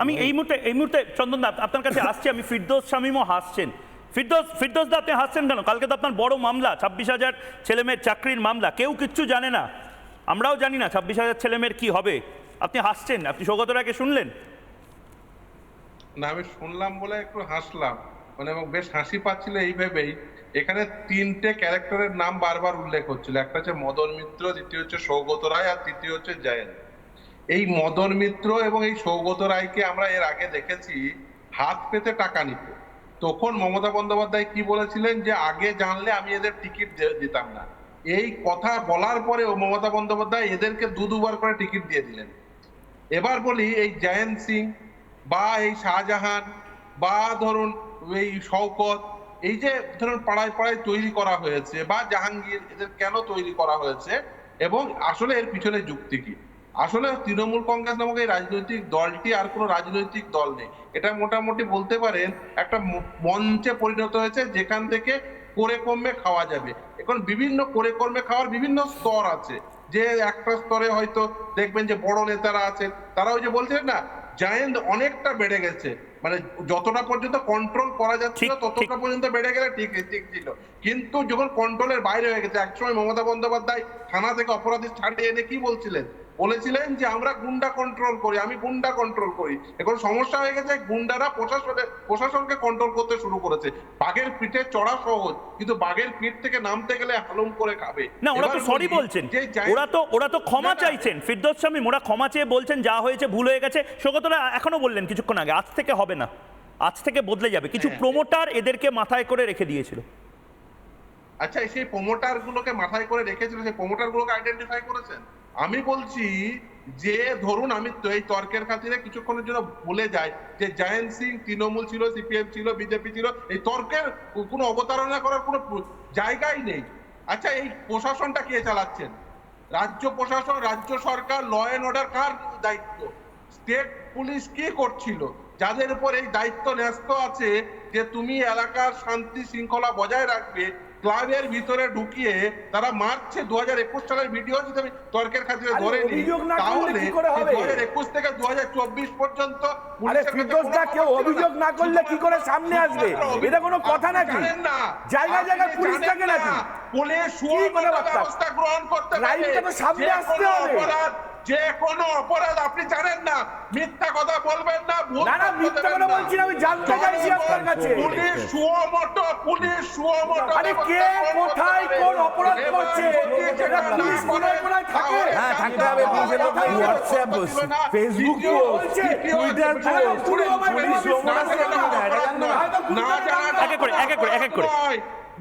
আমি এই মুহূর্তে চন্দনদা আপনার কাছে আসছি, আমি ফিরদৌস শামীমও হাসছেন। ফিরদৌস দা আপনি হাসছেন কেন? কালকে তো আপনার বড় মামলা, 26,000 ছেলেমেয়ের চাকরির মামলা, কেউ কিচ্ছু জানে না, আমরাও জানি না 26,000 ছেলেমেয়ের কি হবে, আপনি হাসছেন। আপনি সৌগত রায়কে শুনলেন না? আমি শুনলাম বলে একটু হাসলাম, মানে এবং বেশ হাসি পাচ্ছিল এই ভেবেই। এখানে তিনটে ক্যারেক্টারের নাম বারবার উল্লেখ হচ্ছিল, একটা হচ্ছে মদন মিত্র, দ্বিতীয় হচ্ছে সৌগত রায়, আর তৃতীয় হচ্ছে জয়ন্ত। এই মদন মিত্র এবং এই সৌগত রায়কে আমরা এর আগে দেখেছি হাত পেতে টাকা নিতে। তখন মমতা বন্দ্যোপাধ্যায় কি বলেছিলেন, যে আগে জানলে আমি এদের টিকিট দিতাম না। এই কথা বলার পরেও মমতা বন্দ্যোপাধ্যায় এদেরকে দুবার করে টিকিট দিয়ে দিলেন। এবার বলি, এই জয়ন্ত সিং বা এই শাহজাহান বা ধরুন এই শওকত, এই যে ধরুন পাড়ায় পাড়ায় তৈরি করা হয়েছে, বা জাহাঙ্গীর, এদের কেন তৈরি করা হয়েছে এবং আসলে এর পিছনে যুক্তি কি? আসলে তৃণমূল কংগ্রেস নামক এই রাজনৈতিক দলটি আর কোনো রাজনৈতিক দল নেই। এটা মোটামুটি বলতে পারেন একটা মঞ্চে পরিণত হয়েছে, যেখান থেকে করে কমে খাওয়া যাবে। এখন বিভিন্ন করে কর্মে খাওয়ার বিভিন্ন স্তর আছে। যে একটা স্তরে হয়তো দেখবেন যে বড় নেতারা আছেন, তারা ওই যে বলছিলেন না, জায়েন্ট অনেকটা বেড়ে গেছে, মানে যতটা পর্যন্ত কন্ট্রোল করা যাচ্ছিল ততটা পর্যন্ত বেড়ে গেলে ঠিক ছিল। কিন্তু যখন কন্ট্রোলের বাইরে হয়ে গেছে, একসময় মমতা বন্দ্যোপাধ্যায় থানা থেকে অপরাধী ছাড়িয়ে এনে কি বলেছিলেন যে আমরা গুন্ডা কন্ট্রোল করি, আমি গুন্ডা কন্ট্রোল করি। এখন সমস্যা হয়ে গেছে, গুন্ডারা প্রশাসনকে কন্ট্রোল করতে শুরু করেছে। বাঘের পিঠে চড়া সহজ, কিন্তু বাঘের পিঠ থেকে নামতে গেলে হালুম করে খাবে না। ওরা তো সরি বলছেন, ওরা তো ক্ষমা চাইছেন। ফিরদৌস শামীম ওরা ক্ষমা চেয়ে বলছেন যা হয়েছে ভুল হয়ে গেছে। সৌগতরা এখনো বললেন কিছুক্ষণ আগে, আজ থেকে হবে না, আজ থেকে বদলে যাবে। কিছু প্রমোটার এদেরকে মাথায় করে রেখে দিয়েছিল। আচ্ছা, সেই প্রমোটার গুলোকে মাথায় করে রেখেছিল, সেই প্রমোটার গুলোকে আইডেন্টিফাই করেছেন? আমি বলছি যে ধরুন, আমি এই তর্কের খাতিরে কিছুক্ষণের জন্য বলে যাই যে জয়ন্ত সিং তৃণমূল ছিল, সিপিএম ছিল, বিজেপি ছিল, এই তর্কের কোনো অবতারণা করার কোনো জায়গাই নেই। আচ্ছা, এই প্রশাসনটা কে চালাচ্ছেন? রাজ্য প্রশাসন, রাজ্য সরকার, ল এন্ড অর্ডার কার দায়িত্ব? স্টেট পুলিশ কি করছিল? যাদের উপর এই দায়িত্ব ন্যস্ত আছে যে তুমি এলাকার শান্তি শৃঙ্খলা বজায় রাখবে, ক্লাবের ভিতরে ঢুকিয়ে তারা মারছে। 2021 সালের ভিডিও যদি আমি তর্কের খাতিরে ধরে নিই, তাহলে 2021 থেকে 2024 পর্যন্ত কেউ অভিযোগ না করলে কি করে সামনে আসবে? এটা কোনো কথা নাকি? জায়গায় জায়গায় পুলিশ থাকে নাকি? পুলিশ ব্যবস্থা গ্রহণ করতে পারে। সামনে আসতে হবে। যে কোনো অপরাধ আপনি জানেন না, মিথ্যা কথা বলবেন না। না না, মিথ্যা কথা বলছি না, আমি জানতে চাইছি আপনার কাছে। পুলিশ সুমোটো আরে কে কোথায় কোন অপরাধ করছে? এটা পুলিশ কোনায় কোনায় থাকে। হ্যাঁ, থাকতে হবে। পুলিশের লোক WhatsApp, Facebook post, Twitter post, police এক এক করে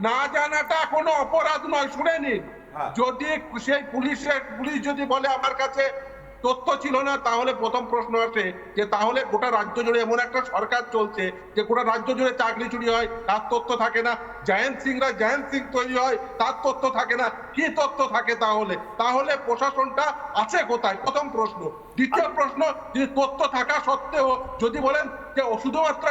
না জানাটা কোনো অপরাধ নয়। শুনে নিন, যদি সেই পুলিশ যদি বলে আমার কাছে তথ্য ছিল না, তাহলে প্রথম প্রশ্ন আসে যে তাহলে গোটা রাজ্য জুড়ে এমন একটা সরকার চলছে যে গোটা রাজ্য জুড়ে চাকরি চুরি হয়, তার তথ্য থাকে না। জয়ন্ত সিং তৈরি হয়, তার তথ্য থাকে না। কি তথ্য থাকে তাহলে প্রশাসনটা আছে কোথায়? প্রথম প্রশ্ন। দ্বিতীয় প্রশ্ন, যদি তথ্য থাকা সত্ত্বেও যদি বলেন যে শুধুমাত্র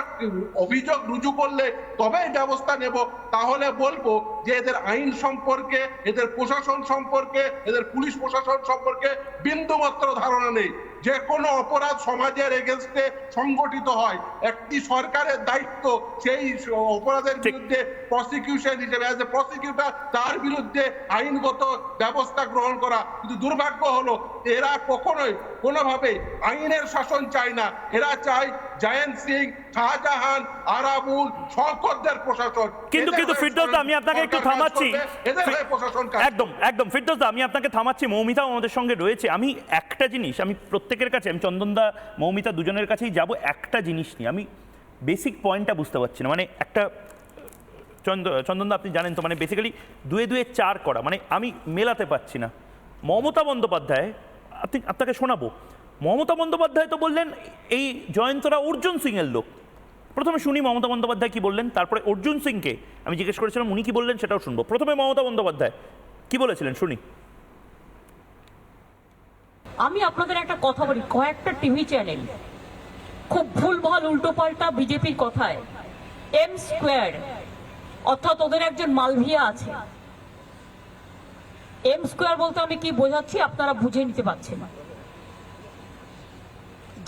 অভিযোগ রুজু করলে তবেই ব্যবস্থা নেব, তাহলে বলবো যে এদের আইন সম্পর্কে, এদের প্রশাসন সম্পর্কে, এদের পুলিশ প্রশাসন সম্পর্কে বিন্দুমাত্র ধারণা নেই। যে কোনো অপরাধ সমাজের এগেনস্টে সংগঠিত হয়, একটি সরকারের দায়িত্ব সেই অপরাধের বিরুদ্ধে প্রসিকিউশন হিসেবে অ্যাজ এ প্রসিকিউটর তার বিরুদ্ধে আইনগত ব্যবস্থা গ্রহণ করা। কিন্তু দুর্ভাগ্য হলো এরা কখনোই কোনোভাবে আইনের শাসন চায় না। এরা চায় জয়ন্ত সিং, শাহজাহান, আরাবুল, শওকতদের প্রশাসন। কিন্তু ফিরদৌস দা, আমি আপনাকে একটু থামাচ্ছি। একদম ফিরদৌস দা, আমি আপনাকে থামাচ্ছি। মৌমিতাও আমাদের সঙ্গে রয়েছে। আমি একটা জিনিস, আমি প্রত্যেকের কাছে, আমি চন্দনদা মৌমিতা দুজনের কাছেই যাব, একটা জিনিস নিয়ে আমি বেসিক পয়েন্টটা বুঝতে পারছি না। মানে একটা চন্দনদা আপনি জানেন তো, মানে বেসিক্যালি 2 2 4 করা, মানে আমি মেলাতে পারছি না। মমতা বন্দ্যোপাধ্যায়, আপনাকে শোনাবো, মমতা বন্দ্যোপাধ্যায় তো বললেন এই জয়ন্তরা অর্জুন সিং এর লোক। প্রথমে শুনি মমতা বন্দ্যোপাধ্যায় কি বললেন, তারপরে অর্জুন সিংকে আমি জিজ্ঞেস করেছিলাম উনি কি বললেন সেটাও শুনবো। প্রথমে মমতা বন্দ্যোপাধ্যায় কি বলেছিলেন শুনি। আমি আপনাদের একটা কথা বলি, কয়েকটা টিভি চ্যানেল খুব ভুলভাল উল্টোপাল্টা বিজেপির কথায় এম স্কোয়ার, অর্থাৎ ওদের একজন মালভিয়া আছে। এম স্কোয়ার বলতে আমি কি বোঝাচ্ছি আপনারা বুঝে নিতে পারছেন।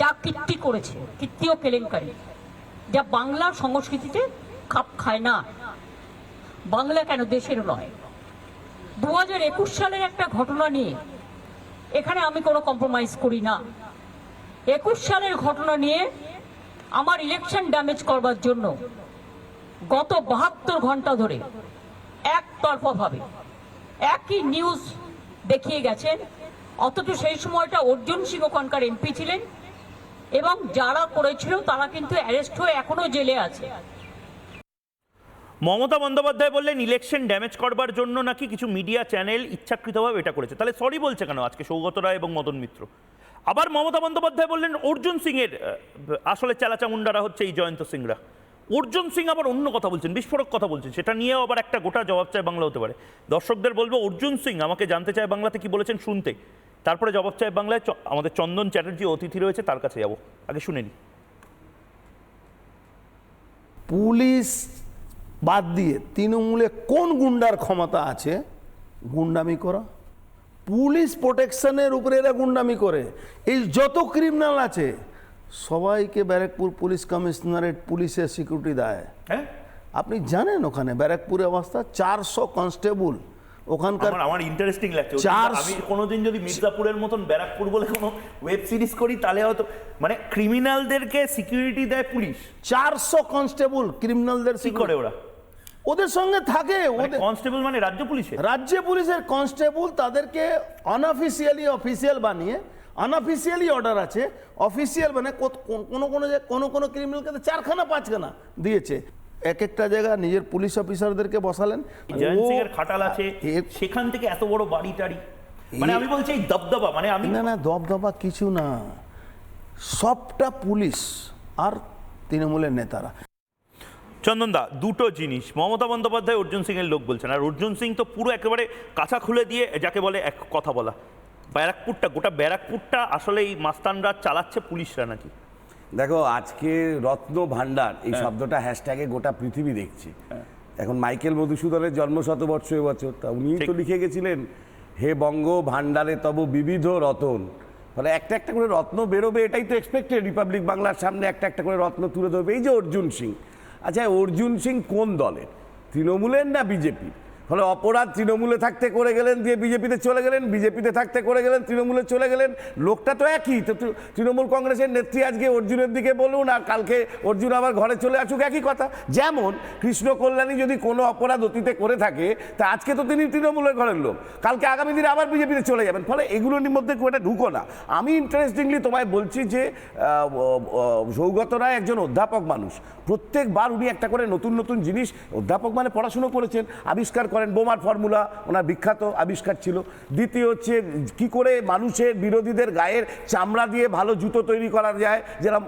যা কীর্তি করেছে, কীর্তি ও কেলেঙ্কারি, যা বাংলার সংস্কৃতিতে খাপ খায় না। বাংলা কেন, দেশের নয়। 2021 সালের একটা ঘটনা নিয়ে এখানে আমি কোনো কম্প্রোমাইজ করি না। 21 সালের ঘটনা নিয়ে আমার ইলেকশন ড্যামেজ করবার জন্য গত 72 ঘন্টা ধরে একতরফাভাবে একই নিউজ দেখিয়ে গেছেন, অথচ সেই সময়টা অর্জুন সিং ওখানকার এমপি ছিলেন এবং যারা করেছিল তারা কিন্তু অ্যারেস্ট হয়ে এখনো জেলে আছে। মমতা বন্দ্যোপাধ্যায় বললেন ইলেকশন ড্যামেজ করবার জন্য নাকি কিছু মিডিয়া চ্যানেল ইচ্ছাকৃতভাবে এটা করেছে। তাহলে সরি বলছে কেন আজকে সৌগত রায় এবং মদন মিত্র? আবার মমতা বন্দ্যোপাধ্যায় বললেন অর্জুন সিং এর আসলে চেলাচামুন্ডারা হচ্ছে এই জয়ন্ত সিংরা। অর্জুন সিং আবার অন্য কথা বলছেন, বিস্ফোরক কথা বলছেন, সেটা নিয়েও আবার একটা গোটা জবাব চায় বাংলা হতে পারে। দর্শকদের বলবো অর্জুন সিং আমাকে জানতে চায় বাংলাতে কি বলেছেন শুনতে, তারপরে জবাব চায় বাংলায়। আমাদের চন্দন চ্যাটার্জি অতিথি রয়েছে, তার কাছে যাব, আগে শুনে নি। পুলিশ বাদ দিয়ে তৃণমূলে কোন গুন্ডার ক্ষমতা আছে গুন্ডামি করা? পুলিশ প্রোটেকশনের উপরে এরা গুন্ডামি করে। এই যত ক্রিমিনাল আছে সবাইকে ব্যারাকপুর পুলিশ কমিশনারেট পুলিশের সিকিউরিটি দেয়। হ্যাঁ, আপনি জানেন ওখানে ব্যারাকপুরে অবস্থা 400 কনস্টেবল ওখানকার। আমার ইন্টারেস্টিং লাগছে, 400 আমি কোনোদিন যদি মির্জাপুরের মতন ব্যারাকপুর বলে কোনো ওয়েব সিরিজ করি তাহলে হয়তো, মানে ক্রিমিনালদেরকে সিকিউরিটি দেয় পুলিশ। 400 কনস্টেবল ক্রিমিনালদের কি করে ওরা? ওদের সঙ্গে থাকে। ওদের কনস্টেবল মানে রাজ্য পুলিশে, রাজ্য পুলিশের কনস্টেবল তাদেরকে অনঅফিসিয়ালি অফিসিয়াল বানিয়ে, আনঅফিসিয়ালি অর্ডার আছে, অফিসিয়াল মানে কোনো ক্রিমিনালকে 4খানা 5খানা দিয়েছে। এক একটা জায়গা নিজের পুলিশ অফিসারদেরকে বসালেন। জয়ন্ত সিং এর খাটাল আছে, সেখান থেকে এত বড় বাড়ি টাড়ি, মানে আমি বলছি এই দবদবা, মানে আমি না দবদবা কিছু না, সবটা পুলিশ আর তৃণমূলের নেতারা। চন্দনদা, দুটো জিনিস মমতা বন্দ্যোপাধ্যায় অর্জুন সিং এর লোক বলছেন, আর অর্জুন সিং তো পুরো একেবারে কাঁচা খুলে দিয়ে যাকে বলে এক কথা বলা। ব্যারাকপুরটা, গোটা ব্যারাকপুরটা আসলে এই মাস্তানরা চালাচ্ছে পুলিশরা নাকি? দেখো, আজকে রত্ন ভান্ডার এই শব্দটা হ্যাশট্যাগে গোটা পৃথিবী দেখছে। এখন মাইকেল মধুসূদনের জন্ম শতবর্ষ এবছর, তা উনি তো লিখে গেছিলেন হে বঙ্গ ভান্ডারে তব বিবিধ রতন। ফলে একটা একটা করে রত্ন বেরোবে, এটাই তো এক্সপেক্টেড। রিপাবলিক বাংলার সামনে একটা একটা করে রত্ন তুলে ধরবে। এই যে অর্জুন সিং, আচ্ছা অর্জুন সিং কোন দলের, তৃণমূলের না বিজেপি? ফলে অপরাধ তৃণমূলে থাকতে করে গেলেন, দিয়ে বিজেপিতে চলে গেলেন, বিজেপিতে থাকতে করে গেলেন, তৃণমূলে চলে গেলেন। লোকটা তো একই। তো তৃণমূল কংগ্রেসের নেত্রী আজকে অর্জুনের দিকে বলুন, আর কালকে অর্জুন আবার ঘরে চলে আসুক, একই কথা। যেমন কৃষ্ণ কল্যাণী যদি কোনো অপরাধ অতীতে করে থাকে, তা আজকে তো তিনি তৃণমূলের ঘরের লোক, কালকে আগামী দিনে আবার বিজেপিতে চলে যাবেন। ফলে এগুলোর মধ্যে খুব একটা ঢুকো না। আমি ইন্টারেস্টিংলি তোমায় বলছি যে সৌগত রায় একজন অধ্যাপক মানুষ। প্রত্যেকবার উনি একটা করে নতুন নতুন জিনিস, অধ্যাপক মানে পড়াশুনো করেছেন, আবিষ্কার করেন। বোমার ফর্মুলা ওনার বিখ্যাত আবিষ্কার ছিল। দ্বিতীয় হচ্ছে কি করে মানুষের বিরোধীদের গায়ের চামড়া দিয়ে ভালো জুতো তৈরি করা যায়, যেরকম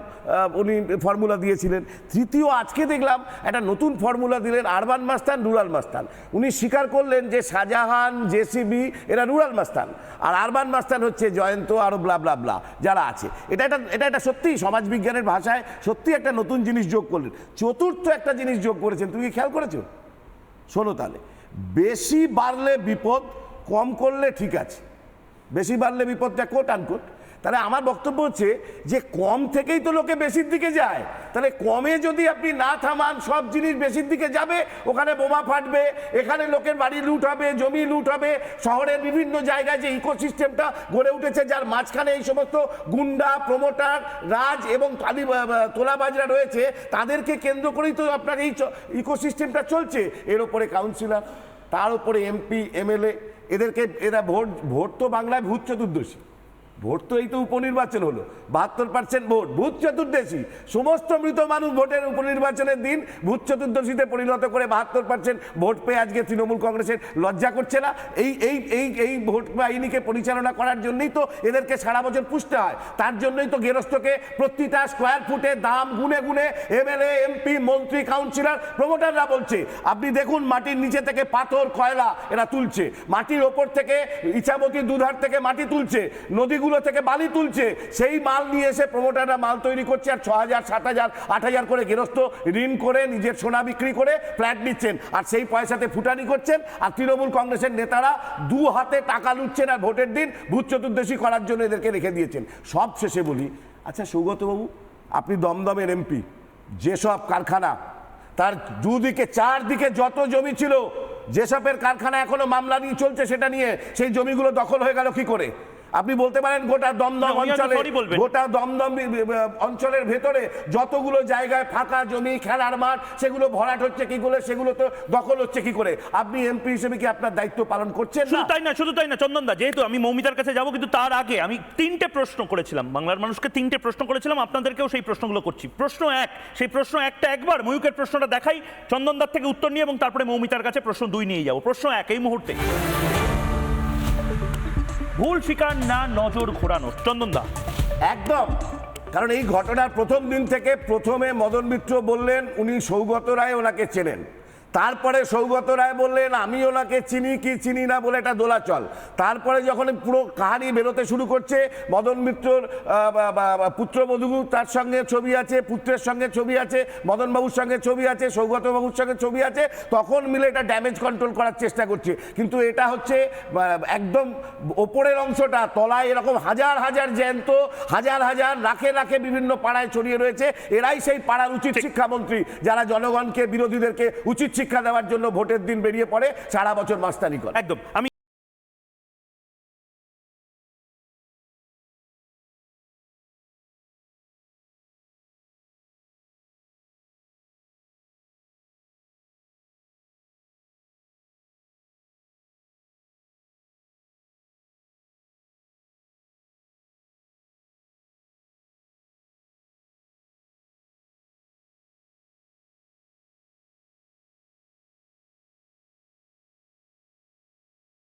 উনি ফর্মুলা দিয়েছিলেন। তৃতীয়, আজকে দেখলাম একটা নতুন ফর্মুলা দিলেন, আরবান মাস্তান রুরাল মাস্তান। উনি স্বীকার করলেন যে শাহজাহান, জেসিবি এরা রুরাল মাস্তান, আর আরবান মাস্তান হচ্ছে জয়ন্ত আরো ব্লা ব্লা ব্লা যারা আছে। এটা একটা সত্যি সমাজবিজ্ঞানের ভাষায় সত্যি একটা নতুন জিনিস যোগ করলেন। চতুর্থ একটা জিনিস যোগ করেছেন, তুমি কি খেয়াল করেছো? শোনো তাহলে, বেশি বাড়লে বিপদ, কম করলে ঠিক আছে। বেশি বাড়লে বিপদটা কোট আনকোট। তাহলে আমার বক্তব্য হচ্ছে যে কম থেকেই তো লোকে বেশির দিকে যায়। তাহলে কমে যদি আপনি না থামান, সব জিনিস বেশির দিকে যাবে, ওখানে বোমা ফাটবে, এখানে লোকের বাড়ি লুট হবে, জমি লুট হবে, শহরের বিভিন্ন জায়গায় যে ইকোসিস্টেমটা গড়ে উঠেছে, যার মাঝখানে এই সমস্ত গুন্ডা, প্রমোটার, রাজ এবং তোলাবাজরা রয়েছে, তাদেরকে কেন্দ্র করেই তো আপনার এই ইকোসিস্টেমটা চলছে। এর ওপরে কাউন্সিলর, তার উপরে এমপি, এমএলএ, এরা ভোট তো বাংলায় ভূত চতুর্দশী। ভোট তো এই তো উপনির্বাচন হলো, 72% ভোট, ভূত চতুর্দশী। সমস্ত মৃত মানুষ ভোটের উপনির্বাচনের দিন ভূত চতুর্দশীতে পরিণত করে 72% ভোট পেয়ে আজকে তৃণমূল কংগ্রেসের লজ্জা করছে না? এই ভোট বাহিনীকে পরিচালনা করার জন্যই তো এদেরকে সারা বছর পুষতে হয়। তার জন্যই তো গেরস্তকে প্রতিটা স্কোয়ার ফুটে দাম গুনে গুনে এমএলএ, এমপি, মন্ত্রী, কাউন্সিলর, প্রমোটাররা বলছে আপনি দেখুন মাটির নিচে থেকে পাথর, কয়লা এরা তুলছে, মাটির ওপর থেকে ইছামতি দুধার থেকে মাটি তুলছে, নদীগুলো থেকে বালি তুলছে, সেই মাল নিয়ে এসে প্রমোটাররা মাল তৈরি করছে, আর 6,000, 7,000, 8,000 করে গেরস্ত ঋণ করে নিজের সোনা বিক্রি করে ফ্ল্যাট নিচ্ছেন, আর সেই পয়সাতে ফুটানি করছেন। আর তৃণমূল কংগ্রেসের নেতারা 2 হাতে টাকা লুটছেন, আর ভোটের দিন ভূত চতুর্দশী করার জন্য এদেরকে রেখে দিয়েছেন। সব শেষে বলি, আচ্ছা সৌগতবাবু, আপনি দমদমের এমপি, যেসব কারখানা তার দুদিকে চারদিকে যত জমি ছিল, যেসবের কারখানা এখনো মামলা নিয়ে চলছে, সেটা নিয়ে সেই জমিগুলো দখল হয়ে গেল কি করে? আপনি বলতে পারেন গোটা দমদম অঞ্চলে, গোটা দমদম অঞ্চলের ভেতরে যতগুলো জায়গায় ফাঁকা জমি, খেলার মাঠ, সেগুলো ভরাট হচ্ছে কি করে, সেগুলো তো দখল হচ্ছে কি করে? আপনি এমপি হিসেবে কি আপনার দায়িত্ব পালন করছেন না? শুধু তাই না চন্দনদা, যেহেতু আমি মৌমিতার কাছে যাব, কিন্তু তার আগে আমি 3টে প্রশ্ন করেছিলাম, বাংলার মানুষকে 3টে প্রশ্ন করেছিলাম, আপনাদেরকেও সেই প্রশ্নগুলো করছি। প্রশ্ন 1, সেই প্রশ্ন 1টা একবার ময়ূকের প্রশ্নটা দেখাই, চন্দনদার থেকে উত্তর নিয়ে, এবং তারপরে মৌমিতার কাছে প্রশ্ন 2 নিয়ে যাব। প্রশ্ন 1 এই মুহূর্তে, ভুল স্বীকার না নজর ঘোরানো, চন্দনদা। একদম, কারণ এই ঘটনার প্রথম দিন থেকে প্রথমে মদন মিত্র বললেন উনি সৌগত রায় ওনাকে চেনেন, তারপরে সৌগত রায় বললেন আমি ওনাকে চিনি কি চিনি না বলে এটা দোলাচল। তারপরে যখন পুরো কাহিনী বেরোতে শুরু করছে, মদন মিত্রর পুত্রবধূ তার সঙ্গে ছবি আছে, পুত্রের সঙ্গে ছবি আছে, মদনবাবুর সঙ্গে ছবি আছে, সৌগতবাবুর সঙ্গে ছবি আছে, তখন মিলে এটা ড্যামেজ কন্ট্রোল করার চেষ্টা করছে। কিন্তু এটা হচ্ছে একদম ওপরের অংশটা, তলায় এরকম হাজার হাজার জ্যান্ত, হাজার হাজার লাখে লাখে বিভিন্ন পাড়ায় ছড়িয়ে রয়েছে। এরাই সেই পাড়ার উচিত শিক্ষামন্ত্রী, যারা জনগণকে, বিরোধীদেরকে উচিত শিক্ষা দেওয়ার জন্য ভোটের দিন বেরিয়ে পড়ে সারা বছর মাস্তানি করে। একদম। আমি